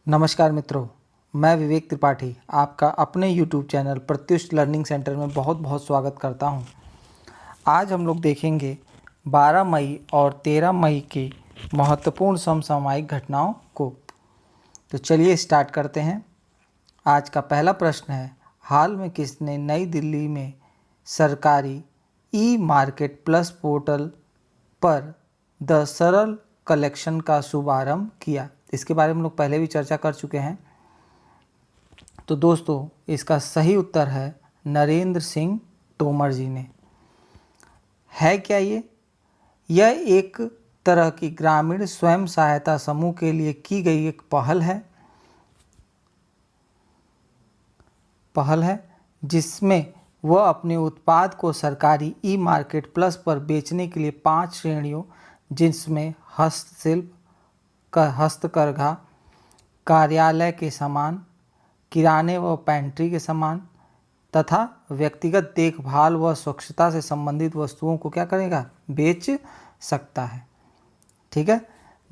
नमस्कार मित्रों, मैं विवेक त्रिपाठी आपका अपने YouTube channel Pratyush learning centre में बहुत बहुत स्वागत करता हूं। आज हम लोग देखेंगे 12 मई और 13 मई की महत्वपूर्ण समसामयिक घटनाओं को। तो चलिए स्टार्ट करते हैं। आज का पहला प्रश्न है, हाल में किसने नई दिल्ली में सरकारी ई मार्केट प्लस पोर्टल पर द सरल कलेक्शन का शुभारंभ किया? इसके बारे में लोग पहले भी चर्चा कर चुके हैं। तो दोस्तों, इसका सही उत्तर है नरेंद्र सिंह तोमर जी ने। है क्या ये? यह एक तरह की ग्रामीण स्वयं सहायता समूह के लिए की गई एक पहल है जिसमें वह अपने उत्पाद को सरकारी ई मार्केट प्लस पर बेचने के लिए 5 श्रेणियों, जिसमें हस्तशिल्प, हस्तकरघा, कार्यालय के सामान, किराने व पेंट्री के सामान तथा व्यक्तिगत देखभाल व स्वच्छता से संबंधित वस्तुओं को क्या करेगा? बेच सकता है। ठीक है,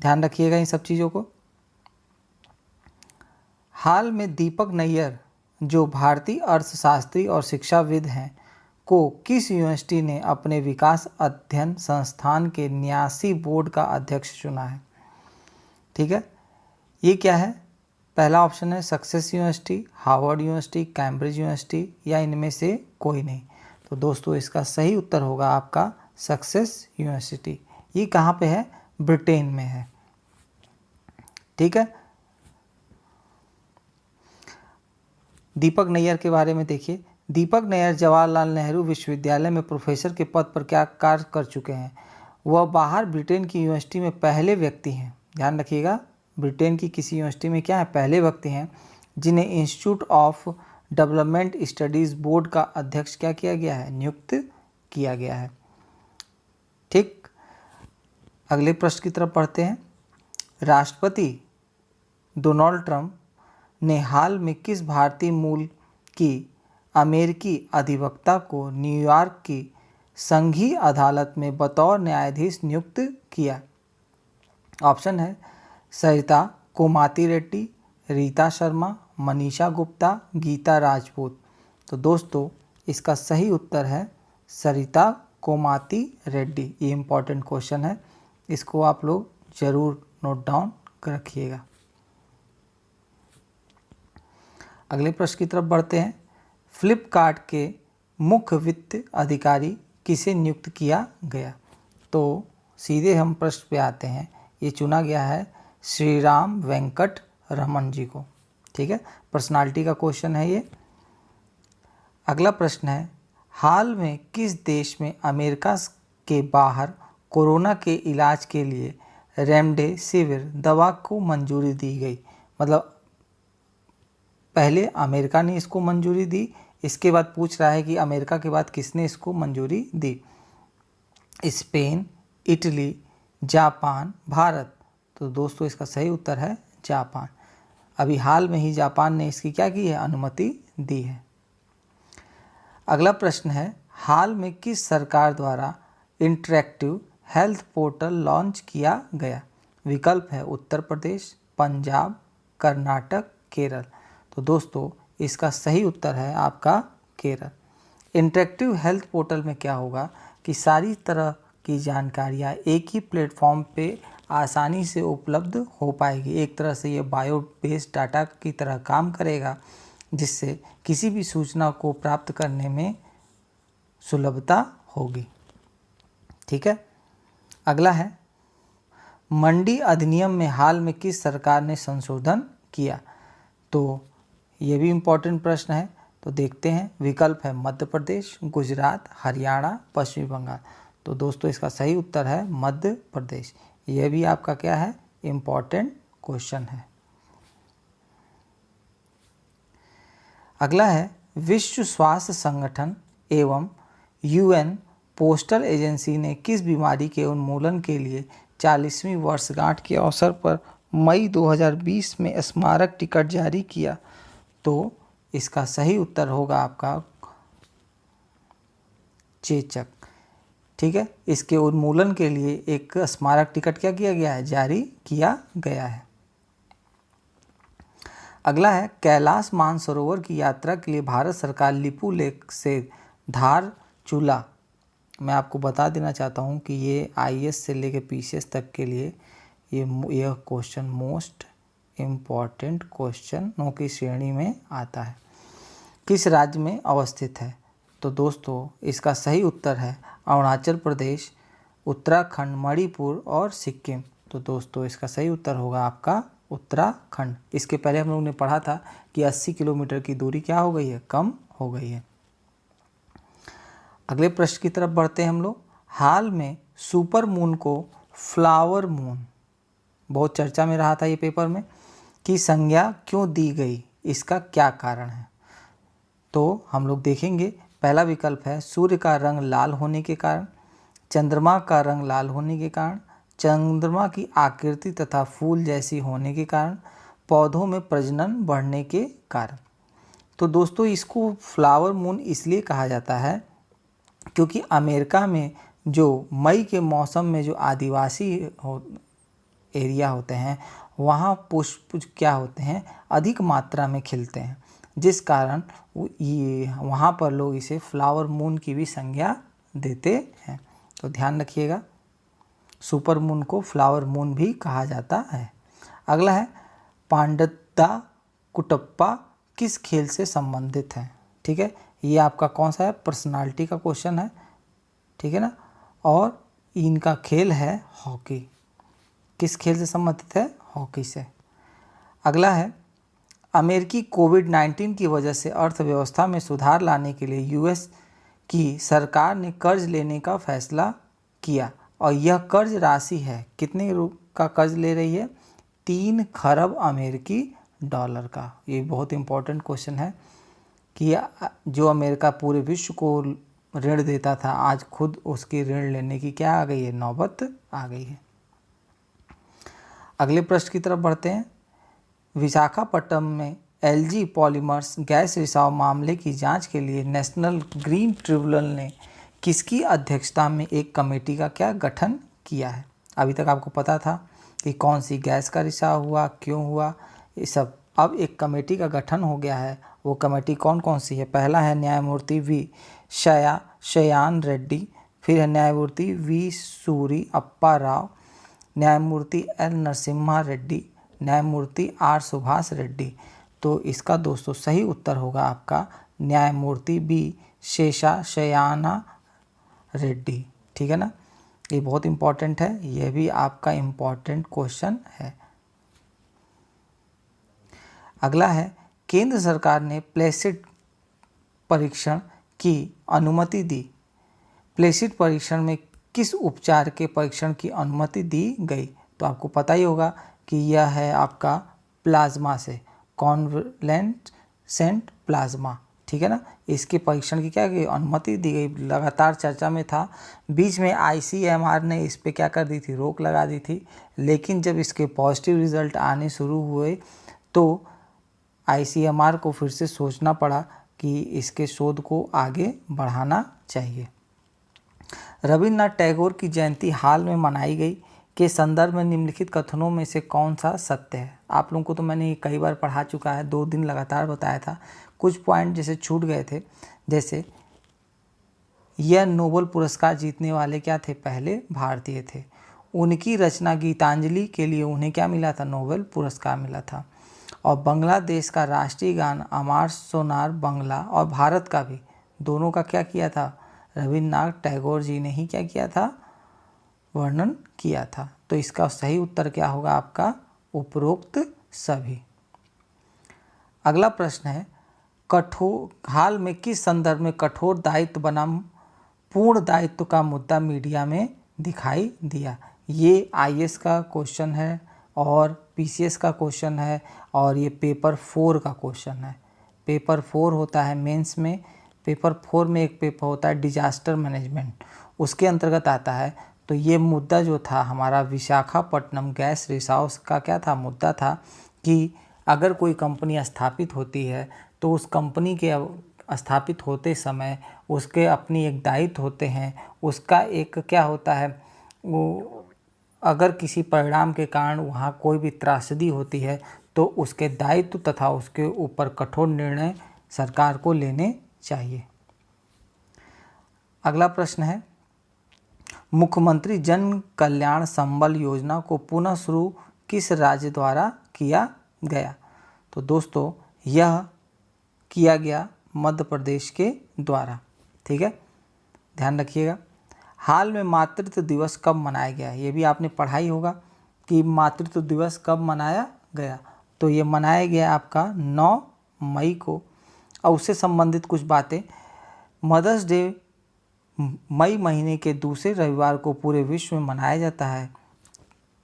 ध्यान रखिएगा इन सब चीज़ों को। हाल में दीपक नैयर, जो भारतीय अर्थशास्त्री और शिक्षाविद हैं, को किस यूनिवर्सिटी ने अपने विकास अध्ययन संस्थान के न्यासी बोर्ड का अध्यक्ष चुना है? ठीक है, ये क्या है? पहला ऑप्शन है success university, Harvard university, Cambridge university या इनमें से कोई नहीं। तो दोस्तों, इसका सही उत्तर होगा आपका सक्सेस यूनिवर्सिटी। ये कहाँ पे है? ब्रिटेन में है। ठीक है, दीपक नैयर के बारे में देखिए। दीपक नैयर जवाहरलाल नेहरू विश्वविद्यालय में प्रोफेसर के पद पर क्या कार्य कर चुके हैं? वह बाहर ब्रिटेन की यूनिवर्सिटी में पहले व्यक्ति हैं। ध्यान रखिएगा, ब्रिटेन की किसी यूनिवर्सिटी में क्या है? पहले व्यक्ति हैं जिन्हें institute of development studies board का अध्यक्ष क्या किया गया है? नियुक्त किया गया है। ठीक, अगले प्रश्न की तरफ बढ़ते हैं। राष्ट्रपति डोनाल्ड ट्रंप ने हाल में किस भारतीय मूल की अमेरिकी अधिवक्ता को न्यूयॉर्क की संघीय अदालत में बतौर न्यायाधीश नियुक्त किया? ऑप्शन है सरिता कोमाती रेड्डी, रीता शर्मा, मनीषा गुप्ता, गीता राजपूत। तो दोस्तों, इसका सही उत्तर है सरिता कोमाती रेड्डी। ये इम्पॉर्टेंट क्वेश्चन है, इसको आप लोग जरूर नोट डाउन रखिएगा। अगले प्रश्न की तरफ बढ़ते हैं। फ्लिपकार्ट के मुख्य वित्त अधिकारी किसे नियुक्त किया गया? तो सीधे हम प्रश्न पे आते हैं। ये चुना गया है श्रीराम वेंकट रमन जी को। ठीक है, पर्सनालिटी का क्वेश्चन है ये। अगला प्रश्न है, हाल में किस देश में अमेरिका के बाहर कोरोना के इलाज के लिए रेमडेसिविर दवा को मंजूरी दी गई? मतलब पहले अमेरिका ने इसको मंजूरी दी, इसके बाद पूछ रहा है कि अमेरिका के बाद किसने इसको मंजूरी दी? Spain, Italy, Japan, Bharat. तो दोस्तों, इसका सही उत्तर है जापान। अभी हाल में ही जापान ने इसकी क्या की है? अनुमति दी है। अगला प्रश्न है, हाल में किस सरकार द्वारा इंटरैक्टिव हेल्थ पोर्टल लॉन्च किया गया? विकल्प है उत्तर प्रदेश, पंजाब, कर्नाटक, केरल। तो दोस्तों, इसका सही उत्तर है आपका केरल। इंटरैक्टिव हेल्थ पोर्टल में क्या होगा कि सारी तरह की जानकारियाँ एक ही प्लेटफॉर्म पे आसानी से उपलब्ध हो पाएगी। एक तरह से ये बायो बेस्ड डाटा की तरह काम करेगा, जिससे किसी भी सूचना को प्राप्त करने में सुलभता होगी। ठीक है, अगला है, मंडी अधिनियम में हाल में किस सरकार ने संशोधन किया? तो ये भी इम्पोर्टेंट प्रश्न है, तो देखते हैं। विकल्प है मध्य प्रदेश, गुजरात, हरियाणा, पश्चिम बंगाल। तो दोस्तों, इसका सही उत्तर है मध्य प्रदेश। यह भी आपका क्या है? इम्पोर्टेंट क्वेश्चन है। अगला है, विश्व स्वास्थ्य संगठन एवं यूएन पोस्टल एजेंसी ने किस बीमारी के उन्मूलन के लिए 40वीं वर्षगांठ के अवसर पर मई 2020 में स्मारक टिकट जारी किया? तो इसका सही उत्तर होगा आपका चेचक। ठीक है, इसके उन्मूलन के लिए एक स्मारक टिकट क्या किया गया है? जारी किया गया है। अगला है कैलाश मानसरोवर की यात्रा के लिए भारत सरकार लिपू लेक से धारचूला, मैं आपको बता देना चाहता हूँ कि ये आईएएस से लेकर पीसीएस तक के लिए यह क्वेश्चन मोस्ट इम्पॉर्टेंट क्वेश्चनों की श्रेणी में आता है। किस राज्य में अवस्थित है? तो दोस्तों इसका सही उत्तर है अरुणाचल प्रदेश, उत्तराखंड, मणिपुर और सिक्किम। तो दोस्तों इसका सही उत्तर होगा आपका उत्तराखंड। इसके पहले हम लोग ने पढ़ा था कि 80 किलोमीटर की दूरी क्या हो गई है, कम हो गई है। अगले प्रश्न की तरफ बढ़ते हैं हम लोग। हाल में सुपर मून को फ्लावर मून, बहुत चर्चा में रहा था ये पेपर में, की संज्ञा क्यों दी गई, इसका क्या कारण है? तो हम लोग देखेंगे। पहला विकल्प है सूर्य का रंग लाल होने के कारण, चंद्रमा का रंग लाल होने के कारण, चंद्रमा की आकृति तथा फूल जैसी होने के कारण, पौधों में प्रजनन बढ़ने के कारण। तो दोस्तों इसको फ्लावर मून इसलिए कहा जाता है क्योंकि अमेरिका में जो मई के मौसम में जो आदिवासी एरिया होते हैं वहाँ पुष्प क्या होते हैं, अधिक मात्रा में खिलते हैं, जिस कारण ये वहाँ पर लोग इसे फ्लावर मून की भी संज्ञा देते हैं। तो ध्यान रखिएगा, सुपर मून को फ्लावर मून भी कहा जाता है। अगला है पांडता कुटप्पा किस खेल से संबंधित है? ठीक है, ये आपका कौन सा है, पर्सनालिटी का क्वेश्चन है, ठीक है ना। और इनका खेल है हॉकी। किस खेल से संबंधित है? हॉकी से। अगला है अमेरिकी कोविड-19 की वजह से अर्थव्यवस्था में सुधार लाने के लिए यूएस की सरकार ने कर्ज लेने का फैसला किया और यह कर्ज राशि है, कितने का कर्ज ले रही है? 3 खरब अमेरिकी डॉलर का। ये बहुत इंपॉर्टेंट क्वेश्चन है कि जो अमेरिका पूरे विश्व को ऋण देता था, आज खुद उसकी ऋण लेने की क्या आ गई है, नौबत आ गई है। अगले प्रश्न की तरफ बढ़ते हैं। विशाखापट्टनम में एलजी पॉलीमर्स गैस रिसाव मामले की जांच के लिए नेशनल ग्रीन ट्रिब्यूनल ने किसकी अध्यक्षता में एक कमेटी का क्या गठन किया है? अभी तक आपको पता था कि कौन सी गैस का रिसाव हुआ, क्यों हुआ, ये सब। अब एक कमेटी का गठन हो गया है। वो कमेटी कौन कौन सी है? पहला है न्यायमूर्ति वी शयान रेड्डी, फिर है न्यायमूर्ति वी सूरी अप्पा राव, न्यायमूर्ति एल नरसिम्हा रेड्डी, न्यायमूर्ति आर सुभाष रेड्डी। तो इसका दोस्तों सही उत्तर होगा आपका न्यायमूर्ति बी शयाना रेड्डी, ठीक है ना। ये बहुत इंपॉर्टेंट है, यह भी आपका इंपॉर्टेंट क्वेश्चन है। अगला है केंद्र सरकार ने प्लेसिड परीक्षण की अनुमति दी। प्लेसिड परीक्षण में किस उपचार के परीक्षण की अनुमति दी गई? तो आपको पता ही होगा कि यह है आपका प्लाज्मा से, कॉन्वलेसेंट प्लाज्मा, ठीक है ना। इसके परीक्षण की क्या की अनुमति दी गई, लगातार चर्चा में था। बीच में आईसीएमआर ने इस पे क्या कर दी थी, रोक लगा दी थी, लेकिन जब इसके पॉजिटिव रिजल्ट आने शुरू हुए तो आईसीएमआर को फिर से सोचना पड़ा कि इसके शोध को आगे बढ़ाना चाहिए। रविन्द्रनाथ टैगोर की जयंती हाल में मनाई गई के संदर्भ में निम्नलिखित कथनों में से कौन सा सत्य है? आप लोगों को तो मैंने ये कई बार पढ़ा चुका है, 2 दिन लगातार बताया था, कुछ पॉइंट जैसे छूट गए थे। जैसे यह नोबेल पुरस्कार जीतने वाले क्या थे, पहले भारतीय थे। उनकी रचना गीतांजलि के लिए उन्हें क्या मिला था, नोबेल पुरस्कार मिला था। और बांग्लादेश का राष्ट्रीय गान अमार सोनार बांग्ला और भारत का भी, दोनों का क्या किया था, रविन्द्रनाथ टैगोर जी ने ही क्या किया था, वर्णन किया था। तो इसका सही उत्तर क्या होगा आपका, उपरोक्त सभी। अगला प्रश्न है हाल में किस संदर्भ में कठोर दायित्व बनाम पूर्ण दायित्व का मुद्दा मीडिया में दिखाई दिया? ये आईएएस का क्वेश्चन है और पीसीएस का क्वेश्चन है और ये पेपर 4 का क्वेश्चन है। पेपर 4 होता है मेंस में, पेपर 4 में एक पेपर होता है डिजास्टर मैनेजमेंट, उसके अंतर्गत आता है। तो ये मुद्दा जो था हमारा विशाखापट्टनम गैस रिसाव का क्या था, मुद्दा था कि अगर कोई कंपनी स्थापित होती है तो उस कंपनी के स्थापित होते समय उसके अपनी एक दायित्व होते हैं, उसका एक क्या होता है, वो अगर किसी परिणाम के कारण वहाँ कोई भी त्रासदी होती है तो उसके दायित्व तथा उसके ऊपर कठोर निर्णय सरकार को लेने चाहिए। अगला प्रश्न है, मुख्यमंत्री जन कल्याण संबल योजना को पुनः शुरू किस राज्य द्वारा किया गया? तो दोस्तों यह किया गया मध्य प्रदेश के द्वारा। ठीक है, ध्यान रखिएगा। हाल में मातृत्व दिवस कब मनाया गया? ये भी आपने पढ़ा ही होगा कि मातृत्व दिवस कब मनाया गया। तो ये मनाया गया आपका 9 मई को। और उससे संबंधित कुछ बातें, मदर्स डे मई महीने के दूसरे रविवार को पूरे विश्व में मनाया जाता है।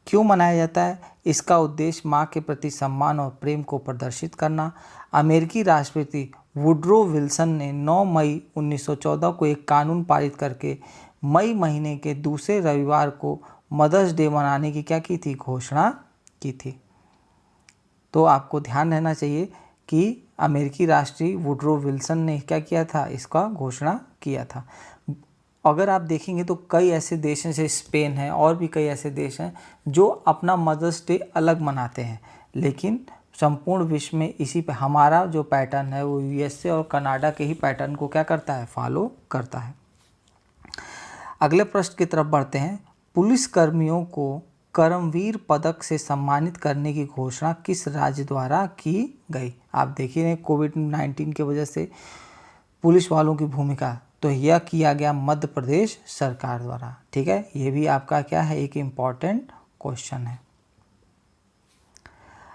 क्यों मनाया जाता है? इसका उद्देश्य माँ के प्रति सम्मान और प्रेम को प्रदर्शित करना। अमेरिकी राष्ट्रपति वुड्रो विल्सन ने 9 मई 1914 को एक कानून पारित करके मई महीने के दूसरे रविवार को मदर्स डे मनाने की क्या की थी? घोषणा की थी। तो आपको ध्यान रहना चाहिए कि अमेरिकी राष्ट्रपति वुड्रो विल्सन ने क्या किया था? इसका घोषणा किया था। अगर आप देखेंगे तो कई ऐसे देश हैं, जैसे स्पेन है और भी कई ऐसे देश हैं जो अपना मदर्स डे अलग मनाते हैं, लेकिन संपूर्ण विश्व में इसी पे हमारा जो पैटर्न है वो यूएसए और कनाडा के ही पैटर्न को क्या करता है? फॉलो करता है। अगले प्रश्न की तरफ बढ़ते हैं। पुलिस कर्मियों को कर्मवीर पदक से सम्मानित करने की घोषणा किस राज्य द्वारा की गई? आप देखिए कोविड-19 की वजह से पुलिस वालों की भूमिका, तो यह किया गया मध्य प्रदेश सरकार द्वारा। ठीक है, ये भी आपका क्या है? एक इम्पॉर्टेंट क्वेश्चन है।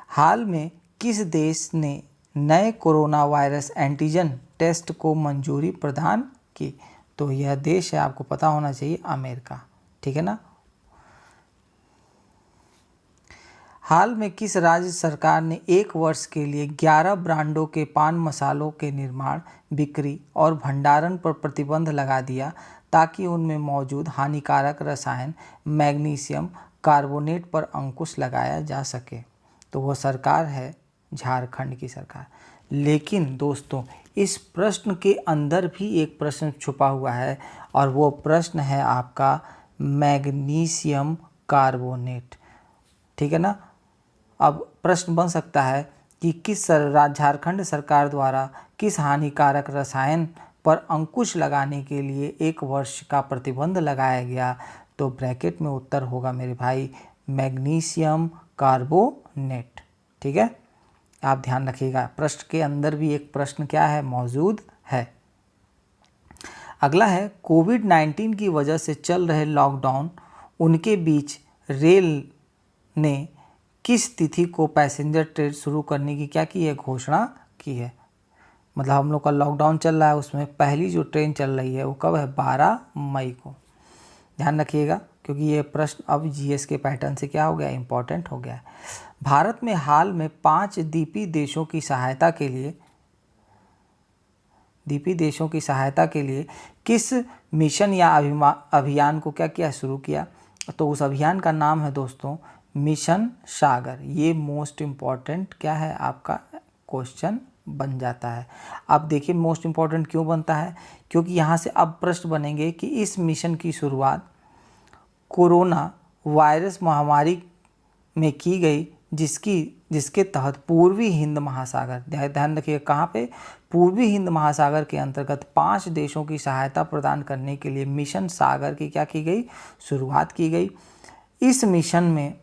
हाल में किस देश ने नए कोरोना वायरस एंटीजन टेस्ट को मंजूरी प्रदान की? तो यह देश है, आपको पता होना चाहिए, अमेरिका। ठीक है ना। हाल में किस राज्य सरकार ने 1 वर्ष के लिए 11 ब्रांडों के पान मसालों के निर्माण, बिक्री और भंडारण पर प्रतिबंध लगा दिया ताकि उनमें मौजूद हानिकारक रसायन मैग्नीशियम कार्बोनेट पर अंकुश लगाया जा सके? तो वह सरकार है झारखंड की सरकार। लेकिन दोस्तों इस प्रश्न के अंदर भी एक प्रश्न छुपा हुआ है और वो प्रश्न है आपका मैग्नीशियम कार्बोनेट। ठीक है ना। अब प्रश्न बन सकता है कि किस झारखंड सरकार द्वारा किस हानिकारक रसायन पर अंकुश लगाने के लिए 1 वर्ष का प्रतिबंध लगाया गया? तो ब्रैकेट में उत्तर होगा मेरे भाई मैग्नीशियम कार्बोनेट। ठीक है, आप ध्यान रखिएगा, प्रश्न के अंदर भी एक प्रश्न क्या है? मौजूद है। अगला है, कोविड-19 की वजह से चल रहे लॉकडाउन उनके बीच रेल ने किस तिथि को पैसेंजर ट्रेन शुरू करने की क्या की है? घोषणा की है। मतलब हम लोग का लॉकडाउन चल रहा है, उसमें पहली जो ट्रेन चल रही है वो कब है? 12 मई को। ध्यान रखिएगा क्योंकि ये प्रश्न अब जीएस के पैटर्न से क्या हो गया? इंपॉर्टेंट हो गया है। भारत में हाल में 5 द्वीपीय देशों की सहायता के लिए किस मिशन या अभियान को क्या किया? शुरू किया। तो उस अभियान का नाम है दोस्तों मिशन सागर। ये मोस्ट इम्पॉर्टेंट क्या है? आपका क्वेश्चन बन जाता है। अब देखिए मोस्ट इम्पॉर्टेंट क्यों बनता है? क्योंकि यहाँ से अब प्रश्न बनेंगे कि इस मिशन की शुरुआत कोरोना वायरस महामारी में की गई, जिसके तहत पूर्वी हिंद महासागर, ध्यान रखिए कहाँ पे? पूर्वी हिंद महासागर के अंतर्गत 5 देशों की सहायता प्रदान करने के लिए मिशन सागर की क्या की गई? शुरुआत की गई। इस मिशन में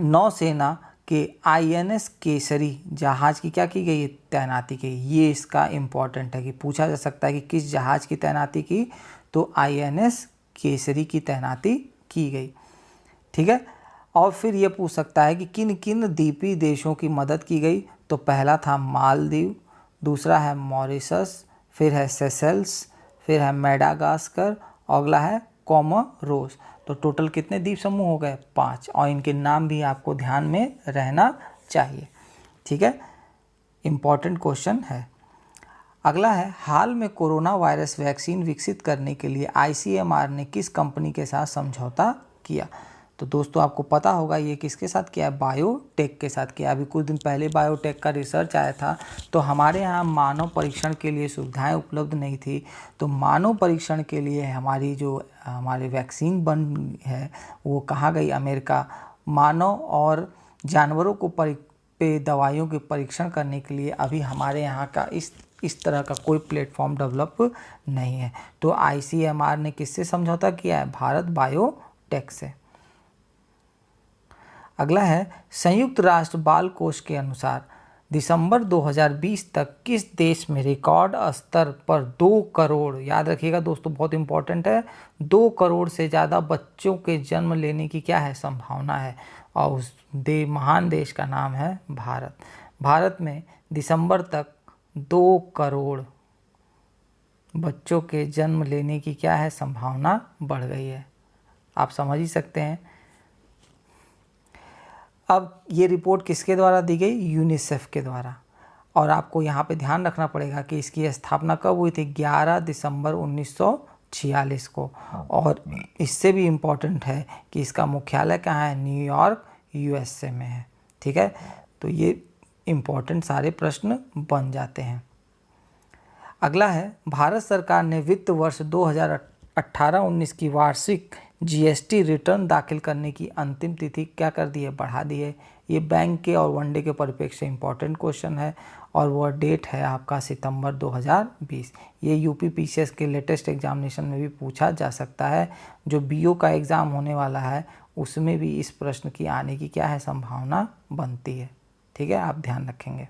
नौसेना के INS केसरी जहाज की क्या की गई? तैनाती की। ये इसका इम्पॉर्टेंट है कि पूछा जा सकता है कि किस जहाज की तैनाती की? तो INS केसरी की तैनाती की गई। ठीक है, और फिर ये पूछ सकता है कि किन किन द्वीपीय देशों की मदद की गई? तो पहला था मालदीव, दूसरा है मॉरिशस, फिर है सेशेल्स, फिर है मेडागास्कर, अगला है कोमोरोस। तो टोटल कितने द्वीप समूह हो गए? 5, और इनके नाम भी आपको ध्यान में रहना चाहिए। ठीक है, इम्पॉर्टेंट क्वेश्चन है। अगला है, हाल में कोरोना वायरस वैक्सीन विकसित करने के लिए ICMR ने किस कंपनी के साथ समझौता किया? तो दोस्तों आपको पता होगा ये किसके साथ किया है? बायोटेक के साथ किया। अभी कुछ दिन पहले बायोटेक का रिसर्च आया था, तो हमारे यहाँ मानव परीक्षण के लिए सुविधाएं उपलब्ध नहीं थी, तो मानव परीक्षण के लिए हमारी वैक्सीन बन है वो कहाँ गई? अमेरिका। मानव और जानवरों को पे दवाइयों के परीक्षण करने के लिए अभी हमारे यहाँ का इस तरह का कोई प्लेटफॉर्म डेवलप नहीं है। तो ICMR ने किससे समझौता किया है? भारत बायोटेक से। अगला है, संयुक्त राष्ट्र बाल कोष के अनुसार दिसंबर 2020 तक किस देश में रिकॉर्ड स्तर पर 2 करोड़, याद रखिएगा दोस्तों बहुत इंपॉर्टेंट है, 2 करोड़ से ज़्यादा बच्चों के जन्म लेने की क्या है? संभावना है। और उस महान देश का नाम है भारत। भारत में दिसंबर तक 2 करोड़ बच्चों के जन्म लेने की क्या है? संभावना बढ़ गई है। आप समझ ही सकते हैं। अब ये रिपोर्ट किसके द्वारा दी गई? यूनिसेफ के द्वारा। और आपको यहाँ पे ध्यान रखना पड़ेगा कि इसकी स्थापना कब हुई थी? 11 दिसंबर 1946 को। और इससे भी इम्पोर्टेंट है कि इसका मुख्यालय कहाँ है? न्यूयॉर्क USA में है। ठीक है, तो ये इम्पोर्टेंट सारे प्रश्न बन जाते हैं। अगला है, भारत सरकार ने वित्त वर्ष 2018-19 की वार्षिक GST रिटर्न दाखिल करने की अंतिम तिथि क्या कर दी है? बढ़ा दी है। ये बैंक के और वनडे के परिप्रेक्ष्य से इम्पोर्टेंट क्वेश्चन है और वह डेट है आपका सितंबर 2020। ये UPPCS के लेटेस्ट एग्जामिनेशन में भी पूछा जा सकता है। जो BO का एग्ज़ाम होने वाला है उसमें भी इस प्रश्न की आने की क्या है? संभावना बनती है। ठीक है, आप ध्यान रखेंगे।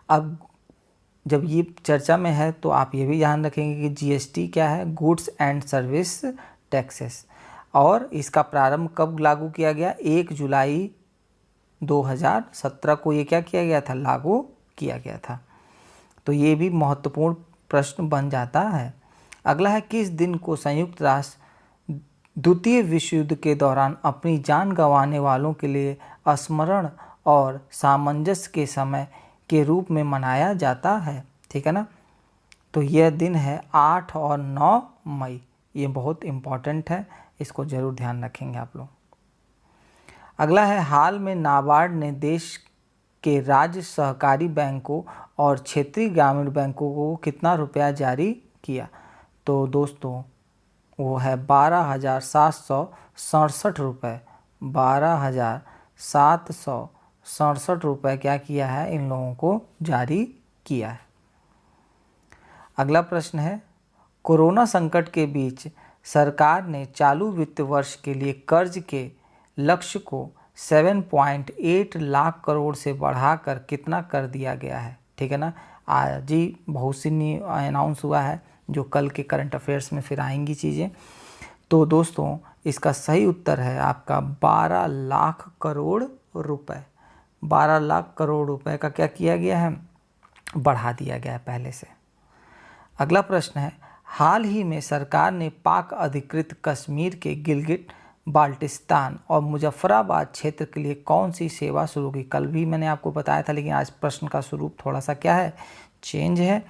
अब जब ये चर्चा में है तो आप ये भी ध्यान रखेंगे कि GST क्या है? Goods and service taxes. और इसका प्रारंभ कब लागू किया गया? 1 जुलाई 2017 को ये क्या किया गया था? लागू किया गया था। तो ये भी महत्वपूर्ण प्रश्न बन जाता है। अगला है, किस दिन को संयुक्त राष्ट्र द्वितीय विश्व युद्ध के दौरान अपनी जान गंवाने वालों के लिए स्मरण और सामंजस्य के समय के रूप में मनाया जाता है? ठीक है ना। तो यह दिन है 8 और 9 मई। ये बहुत इम्पॉर्टेंट है, इसको ज़रूर ध्यान रखेंगे आप लोग। अगला है, हाल में नाबार्ड ने देश के राज्य सहकारी बैंकों और क्षेत्रीय ग्रामीण बैंकों को कितना रुपया जारी किया? तो दोस्तों वो है 12,767 रुपये। 12,767 रुपये क्या किया है? इन लोगों को जारी किया है। अगला प्रश्न है, कोरोना संकट के बीच सरकार ने चालू वित्त वर्ष के लिए कर्ज के लक्ष्य को 7.8 लाख करोड़ से बढ़ाकर कितना कर दिया गया है? ठीक है ना। आज ही बहुत सी अनाउंस हुआ है जो कल के करंट अफेयर्स में फिर आएंगी चीज़ें। तो दोस्तों इसका सही उत्तर है आपका 12 लाख करोड़ रुपए। 12 लाख करोड़ रुपए का क्या किया गया है? बढ़ा दिया गया है पहले से। अगला प्रश्न है, हाल ही में सरकार ने पाक अधिकृत कश्मीर के गिलगिट बाल्टिस्तान और मुजफ्फराबाद क्षेत्र के लिए कौन सी सेवा शुरू की? कल भी मैंने आपको बताया था, लेकिन आज प्रश्न का स्वरूप थोड़ा सा क्या है? चेंज है।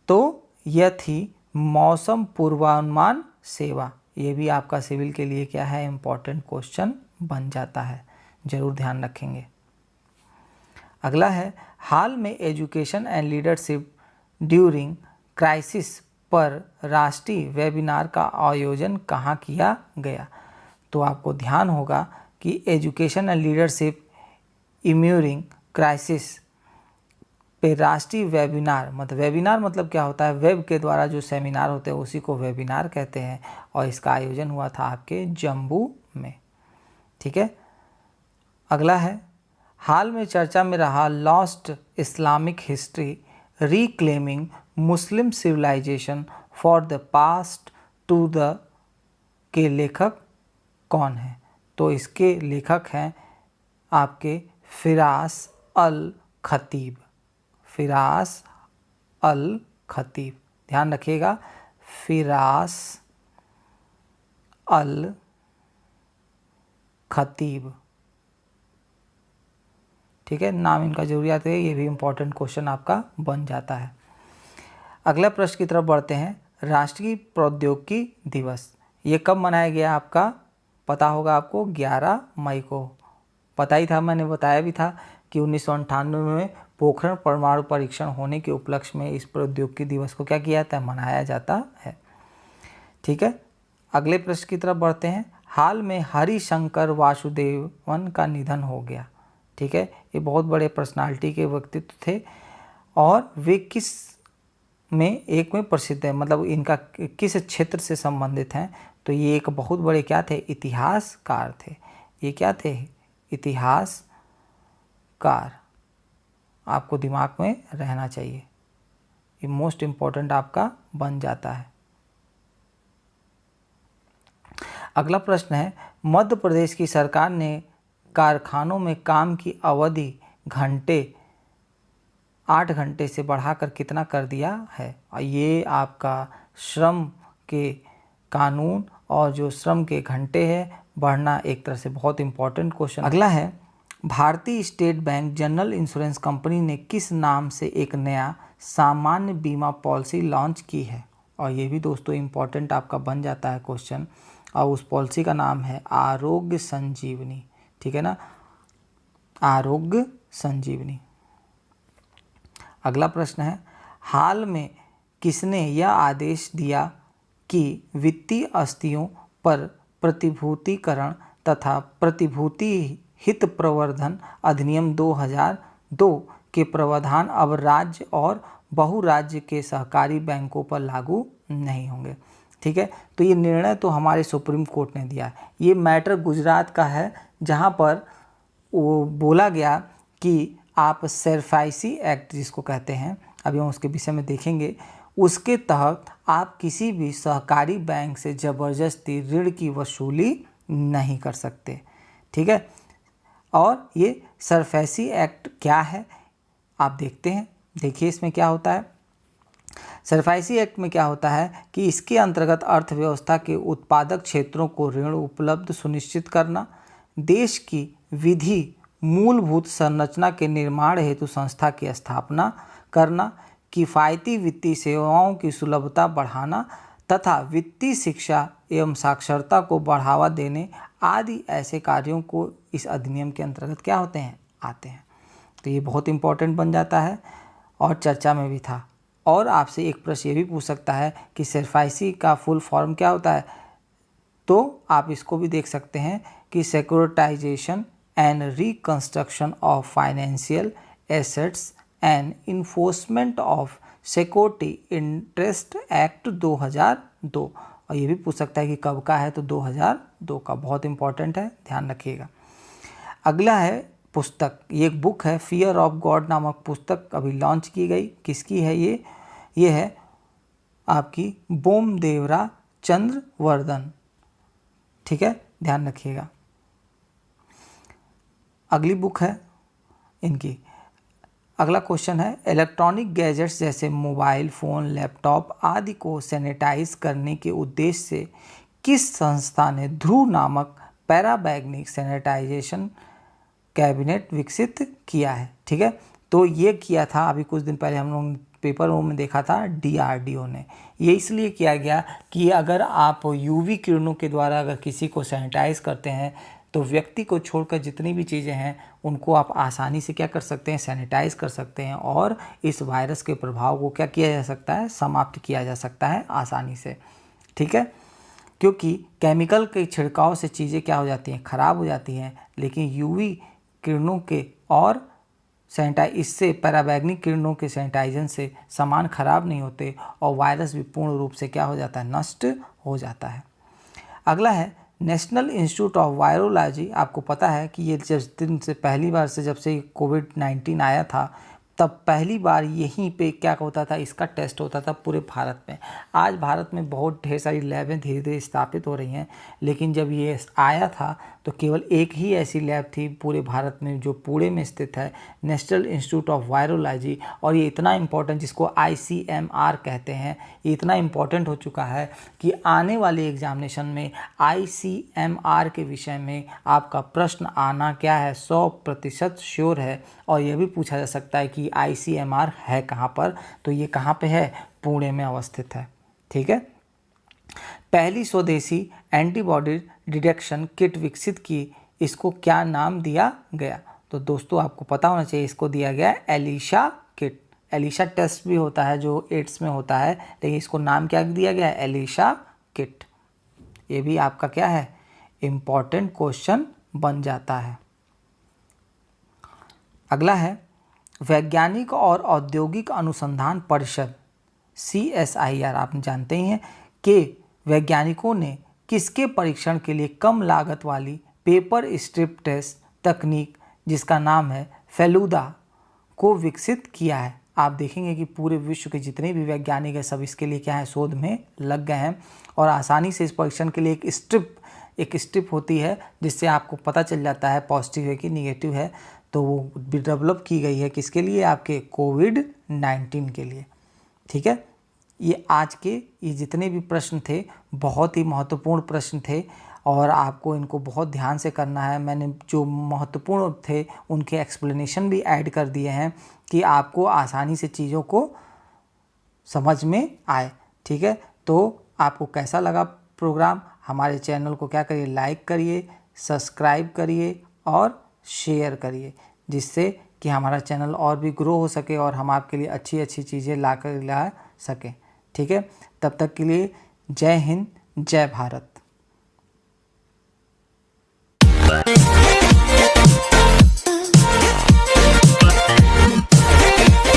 तो यह थी मौसम पूर्वानुमान सेवा। ये भी आपका सिविल के लिए क्या है? इम्पॉर्टेंट क्वेश्चन बन जाता है, जरूर ध्यान रखेंगे। अगला है, हाल में education and leadership during crisis पर राष्ट्रीय वेबिनार का आयोजन कहाँ किया गया? तो आपको ध्यान होगा कि एजुकेशन एंड लीडरशिप इम्यूरिंग क्राइसिस पे राष्ट्रीय वेबिनार मतलब क्या होता है? वेब के द्वारा जो सेमिनार होते हैं उसी को वेबिनार कहते हैं। और इसका आयोजन हुआ था आपके जम्मू में। ठीक है। अगला है, हाल में चर्चा में रहा lost Islamic history reclaiming Muslim civilisation for the past to the के लेखक कौन है? तो इसके लेखक हैं आपके फिरास अल खतीब। फिरास अल खतीब, ध्यान रखिएगा, फिरास अल खतीब। ठीक है, नाम इनका जरूरियात है, ये भी इम्पोर्टेंट क्वेश्चन आपका बन जाता है। अगला प्रश्न की तरफ बढ़ते हैं। राष्ट्रीय प्रौद्योगिकी दिवस ये कब मनाया गया? आपका पता होगा आपको, 11 मई को। पता ही था, मैंने बताया भी था कि 1998 में पोखरण परमाणु परीक्षण होने के उपलक्ष्य में इस प्रौद्योगिकी दिवस को क्या किया जाता है? मनाया जाता है। ठीक है, अगले प्रश्न की तरफ बढ़ते हैं। हाल में हरिशंकर वासुदेवन का निधन हो गया। ठीक है, ये बहुत बड़े पर्सनालिटी के व्यक्तित्व थे और वे किस में एक में प्रसिद्ध है, मतलब इनका किस क्षेत्र से संबंधित हैं, तो ये एक बहुत बड़े क्या थे, इतिहासकार थे। ये क्या थे, इतिहासकार। आपको दिमाग में रहना चाहिए, ये मोस्ट इम्पोर्टेंट आपका बन जाता है। अगला प्रश्न है, मध्य प्रदेश की सरकार ने कारखानों में काम की अवधि 8 घंटे से बढ़ाकर कितना कर दिया है। और ये आपका श्रम के कानून और जो श्रम के घंटे हैं बढ़ना एक तरह से बहुत इंपॉर्टेंट क्वेश्चन। अगला है, भारतीय state bank general insurance company ने किस नाम से एक नया सामान्य बीमा पॉलिसी लॉन्च की है। और ये भी दोस्तों इम्पॉर्टेंट आपका बन जाता है क्वेश्चन, और उस पॉलिसी का नाम है आरोग्य संजीवनी। ठीक है ना, आरोग्य संजीवनी। अगला प्रश्न है, हाल में किसने यह आदेश दिया कि वित्तीय आस्तियों पर प्रतिभूतिकरण तथा प्रतिभूति हित प्रवर्धन अधिनियम 2002 के प्रावधान अब राज्य और बहुराज्य के सहकारी बैंकों पर लागू नहीं होंगे। ठीक है, तो ये निर्णय तो हमारे सुप्रीम कोर्ट ने दिया है। ये मैटर गुजरात का है, जहाँ पर वो बोला गया कि आप सरफाइसी एक्ट जिसको कहते हैं, अभी हम उसके विषय में देखेंगे, उसके तहत आप किसी भी सहकारी बैंक से ज़बरदस्ती ऋण की वसूली नहीं कर सकते। ठीक है, और ये सरफेसी एक्ट क्या है आप देखते हैं। देखिए इसमें क्या होता है। सरफेसी एक्ट में क्या होता है कि इसके अंतर्गत अर्थव्यवस्था के उत्पादक क्षेत्रों को ऋण उपलब्ध सुनिश्चित करना, देश की विधि मूलभूत संरचना के निर्माण हेतु संस्था की स्थापना करना, किफ़ायती वित्तीय सेवाओं की सुलभता बढ़ाना तथा वित्तीय शिक्षा एवं साक्षरता को बढ़ावा देने आदि ऐसे कार्यों को इस अधिनियम के अंतर्गत क्या होते हैं, आते हैं। तो ये बहुत इंपॉर्टेंट बन जाता है और चर्चा में भी था। और आपसे एक प्रश्न ये भी पूछ सकता है कि सरफाइसी का फुल फॉर्म क्या होता है, तो आप इसको भी देख सकते हैं कि securitisation and reconstruction of financial assets and enforcement of security interest act 2002। और ये भी पूछ सकता है कि कब का है, तो 2002 का। बहुत इंपॉर्टेंट है, ध्यान रखिएगा। अगला है पुस्तक, ये एक बुक है, फियर ऑफ गॉड नामक पुस्तक अभी लॉन्च की गई। किसकी है ये है आपकी बोमदेवरा चंद्रवर्धन। ठीक है, ध्यान रखिएगा। अगली बुक है इनकी। अगला क्वेश्चन है, इलेक्ट्रॉनिक गैजेट्स जैसे मोबाइल फ़ोन, लैपटॉप आदि को सैनिटाइज करने के उद्देश्य से किस संस्था ने ध्रुव नामक पैराबैग्निक सैनिटाइजेशन कैबिनेट विकसित किया है। ठीक है, तो ये किया था अभी कुछ दिन पहले हम लोग पेपर में देखा था, DRDO ने। ये इसलिए किया गया कि अगर आप UV किरणों के द्वारा अगर किसी को सैनिटाइज करते हैं तो व्यक्ति को छोड़कर जितनी भी चीज़ें हैं उनको आप आसानी से क्या कर सकते हैं, सैनिटाइज कर सकते हैं, और इस वायरस के प्रभाव को क्या किया जा सकता है, समाप्त किया जा सकता है आसानी से। ठीक है, क्योंकि केमिकल के छिड़काव से चीज़ें क्या हो जाती हैं, ख़राब हो जाती हैं, लेकिन UV किरणों के और इससे पैराबैग्निक किरणों के सैनिटाइजन से सामान खराब नहीं होते और वायरस भी पूर्ण रूप से क्या हो जाता है, नष्ट हो जाता है। अगला है नेशनल इंस्टीट्यूट ऑफ वायरोलॉजी। आपको पता है कि ये दिन से पहली बार से जब से कोविड-19 आया था तब पहली बार यहीं पे क्या होता था, इसका टेस्ट होता था पूरे भारत में। आज भारत में बहुत ढेर सारी लैबें धीरे धीरे स्थापित हो रही हैं, लेकिन जब ये आया था तो केवल एक ही ऐसी लैब थी पूरे भारत में जो पुणे में स्थित है, नेशनल इंस्टीट्यूट ऑफ वायरोलॉजी। और ये इतना इम्पोर्टेंट, जिसको ICMR कहते हैं, ये इतना इम्पोर्टेंट हो चुका है कि आने वाले एग्जामिनेशन में ICMR के विषय में आपका प्रश्न आना क्या है, 100% श्योर है। और यह भी पूछा जा सकता है कि ICMR है कहाँ पर, तो ये कहाँ पे है, पुणे में अवस्थित है। ठीक है, पहली स्वदेशी एंटीबॉडी डिटेक्शन किट विकसित की, इसको क्या नाम दिया गया, तो दोस्तों आपको पता होना चाहिए, इसको दिया गया एलिशा किट। एलिशा टेस्ट भी होता है जो एड्स में होता है, लेकिन इसको नाम क्या दिया गया है, एलिशा किट। ये भी आपका क्या है, इम्पॉर्टेंट क्वेश्चन बन जाता है। अगला है वैज्ञानिक और औद्योगिक अनुसंधान परिषद CSIR, आप जानते ही हैं कि वैज्ञानिकों ने किसके परीक्षण के लिए कम लागत वाली पेपर स्ट्रिप टेस्ट तकनीक जिसका नाम है फेलुदा को विकसित किया है। आप देखेंगे कि पूरे विश्व के जितने भी वैज्ञानिक हैं सब इसके लिए क्या है, शोध में लग गए हैं और आसानी से इस परीक्षण के लिए एक स्ट्रिप होती है जिससे आपको पता चल जाता है पॉजिटिव है कि निगेटिव है। तो वो डेवलप की गई है किसके लिए, आपके कोविड-19 के लिए। ठीक है, ये आज के ये जितने भी प्रश्न थे बहुत ही महत्वपूर्ण प्रश्न थे और आपको इनको बहुत ध्यान से करना है। मैंने जो महत्वपूर्ण थे उनके एक्सप्लेनेशन भी ऐड कर दिए हैं कि आपको आसानी से चीज़ों को समझ में आए। ठीक है, तो आपको कैसा लगा प्रोग्राम? हमारे चैनल को क्या करिए, लाइक करिए, सब्सक्राइब करिए और शेयर करिए, जिससे कि हमारा चैनल और भी ग्रो हो सके और हम आपके लिए अच्छी अच्छी चीज़ें ला सकें। ठीक है, तब तक के लिए जय हिंद, जय भारत।